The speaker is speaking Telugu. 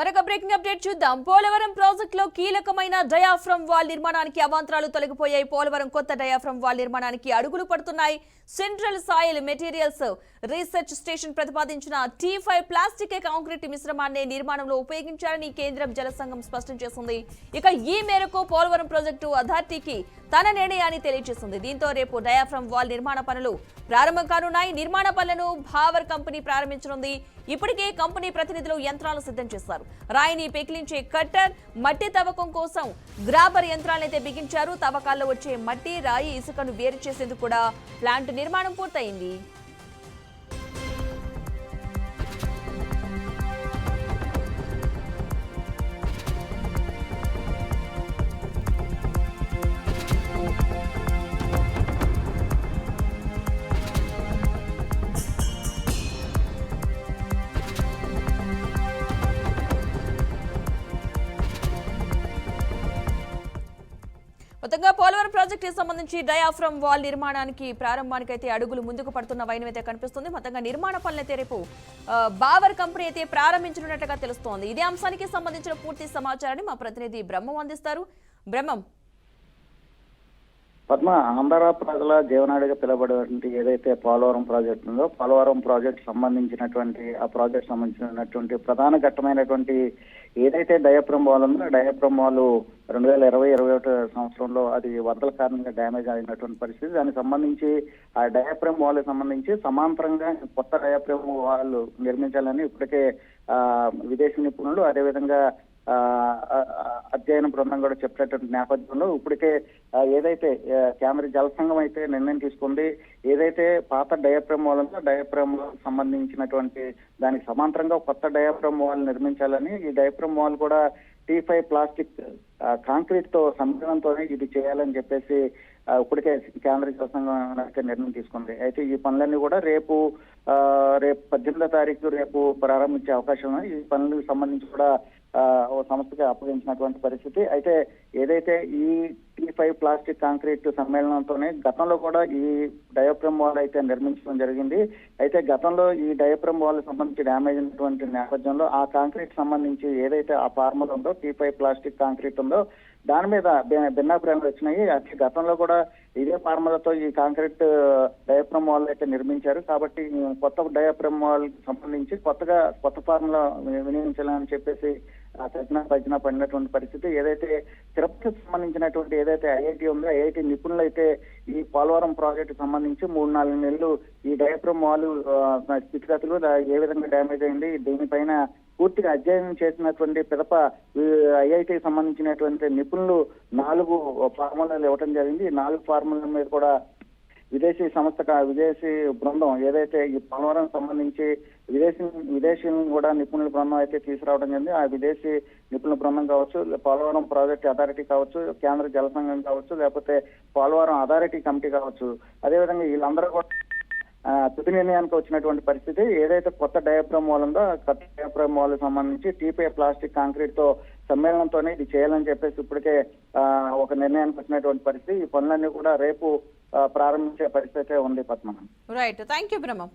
మరొక బ్రేకింగ్ అప్డేట్ చూద్దాం. పోలవరం ప్రాజెక్టులో కీలకమైన డయాఫ్రమ్ వాల్ నిర్మాణానికి అవాంతరాలు తొలగిపోయాయి. పోలవరం కొత్త డయాఫ్రమ్ వాల్ నిర్మాణానికి అడుగులు పడుతున్నాయి. Central soil materials research station ప్రతిపాదించిన T5 ప్లాస్టిక్ కాంక్రీట్ మిశ్రమాన్ని నిర్మాణంలో ఉపయోగించారని కేంద్రం జల సంఘం స్పష్టం చేసింది. ఇక ఈ మేరకు పోలవరం ప్రాజెక్టు అథారిటీకి తన నిర్ణయాన్ని తెలియజేసింది. దీంతో రేపు డయాఫ్రమ్ వాల్ నిర్మాణ పనులు ప్రారంభం కానున్నాయి. నిర్మాణ పనులను భావర్ కంపెనీ ప్రారంభించనుంది. ఇప్పటికే కంపెనీ ప్రతినిధులు యంత్రాలు సిద్ధం చేశారు. రాయిని పెకిలించే కట్టర్, మట్టి తవ్వకం కోసం గ్రాబర్ యంత్రాలైతే బిగించారు. తవ్వకాల్లో వచ్చే మట్టి, రాయి, ఇసుకను వేరు చేసేందుకు కూడా ప్లాంట్ నిర్మాణం పూర్తయింది. మొత్తంగా పోలవరం ప్రాజెక్టు సంబంధించి డయాఫ్రమ్ వాల్ నిర్మాణానికి ప్రారంభానికి అయితే అడుగులు ముందుకు పడుతున్న వైనం అయితే కనిపిస్తుంది. మొత్తంగా నిర్మాణ పనులైతే రేపు భావర్ కంపెనీ అయితే ప్రారంభించనున్నట్టుగా తెలుస్తోంది. ఇదే అంశానికి సంబంధించిన పూర్తి సమాచారాన్ని మా ప్రతినిధి బ్రహ్మం అందిస్తారు. బ్రహ్మం. పద్మ, ఆంధ్ర ప్రజల జీవనాడిగా పిలువబడేటువంటి ఏదైతే పోలవరం ప్రాజెక్టు ఉందో, పోలవరం ప్రాజెక్టు సంబంధించినటువంటి ఆ ప్రాజెక్టు సంబంధించినటువంటి ప్రధాన ఘట్టమైనటువంటి ఏదైతే డయాఫ్రమ్ వాల్ ఉందో, డయాఫ్రమ్ వాల్ 2020-21 సంవత్సరంలో అది వరదల కారణంగా డ్యామేజ్ అయినటువంటి పరిస్థితి. దానికి సంబంధించి ఆ డయాఫ్రమ్ వాల్ సంబంధించి సమాంతరంగా కొత్త డయాఫ్రమ్ వాల్ నిర్మించాలని ఇప్పటికే విదేశీ నిపుణులు అదేవిధంగా అధ్యయన బృందం కూడా చెప్పేటువంటి నేపథ్యంలో ఇప్పటికే ఏదైతే కేంద్ర జల సంఘం అయితే నిర్ణయం తీసుకుంది. ఏదైతే పాత డయాఫ్రమ్ వాల్ ఉందో డయాఫ్రమ్ సంబంధించినటువంటి దానికి సమాంతరంగా కొత్త డయాఫ్రమ్ వాల్ నిర్మించాలని, ఈ డయాఫ్రమ్ వాల్ కూడా T5 ప్లాస్టిక్ కాంక్రీట్ తో సమ్మేళనంతోనే ఇది చేయాలని చెప్పేసి ఇప్పటికే కేంద్ర జల సంఘం నిర్ణయం తీసుకుంది. అయితే ఈ పనులన్నీ కూడా రేపు 18వ తారీఖు రేపు ప్రారంభించే అవకాశం ఉంది. ఈ పనులకు సంబంధించి కూడా ఓ సంస్థకి అప్పగించినటువంటి పరిస్థితి. అయితే ఏదైతే ఈ T5 ప్లాస్టిక్ కాంక్రీట్ సమ్మేళనంతోనే గతంలో కూడా ఈ డయాఫ్రమ్ వాల్ అయితే నిర్మించడం జరిగింది. అయితే గతంలో ఈ డయాఫ్రమ్ వాల్ సంబంధించి డ్యామేజ్ అయినటువంటి నేపథ్యంలో ఆ కాంక్రీట్ సంబంధించి ఏదైతే ఆ ఫార్ములా ఉందో T5 ప్లాస్టిక్ కాంక్రీట్ ఉందో దాని మీద భిన్నాభిప్రాయాలు వచ్చినాయి. అయితే గతంలో కూడా ఇదే ఫార్ములాతో ఈ కాంక్రీట్ డయాఫ్రమ్ వాల్ అయితే నిర్మించారు. కాబట్టి కొత్త డయాఫ్రమ్ వాల్ సంబంధించి కొత్త ఫార్ములా వినియోగించాలని చెప్పేసి భజన పడినటువంటి పరిస్థితి. ఏదైతే తిరుపతికి సంబంధించినటువంటి ఏదైతే ఐఐటి ఉందో, ఐఐటి నిపుణులు అయితే ఈ పోలవరం ప్రాజెక్టు సంబంధించి 3-4 నెలలు ఈ డయాఫ్రమ్ వాల్ స్థితిగతులు ఏ విధంగా డ్యామేజ్ అయింది దీనిపైన పూర్తిగా అధ్యయనం చేసినటువంటి పిదప ఐఐటికి సంబంధించినటువంటి నిపుణులు 4 ఫార్ములాలు ఇవ్వడం జరిగింది. ఈ 4 ఫార్ములా మీద కూడా విదేశీ బృందం ఏదైతే ఈ పోలవరం సంబంధించి విదేశీయులను కూడా నిపుణుల బృందం అయితే తీసుకురావడం జరిగింది. ఆ విదేశీ నిపుణుల బృందం కావచ్చు, పోలవరం ప్రాజెక్ట్ అథారిటీ కావచ్చు, కేంద్ర జల సంఘం కావచ్చు, లేకపోతే పోలవరం అథారిటీ కమిటీ కావచ్చు, అదేవిధంగా వీళ్ళందరూ కూడా తుది నిర్ణయానికి వచ్చినటువంటి పరిస్థితి. ఏదైతే కొత్త డయాఫ్రమ్ వాల్ ఉందో కొత్త డయాఫ్రమ్ వాల్ సంబంధించి T5 ప్లాస్టిక్ కాంక్రీట్ తో సమ్మేళనంతోనే ఇది చేయాలని చెప్పేసి ఇప్పటికే ఒక నిర్ణయానికి వచ్చినటువంటి పరిస్థితి. ఈ పనులన్నీ కూడా రేపు ప్రారంభించే పరిస్థితి ఉంది. Padma. Right, thank you Brahmam.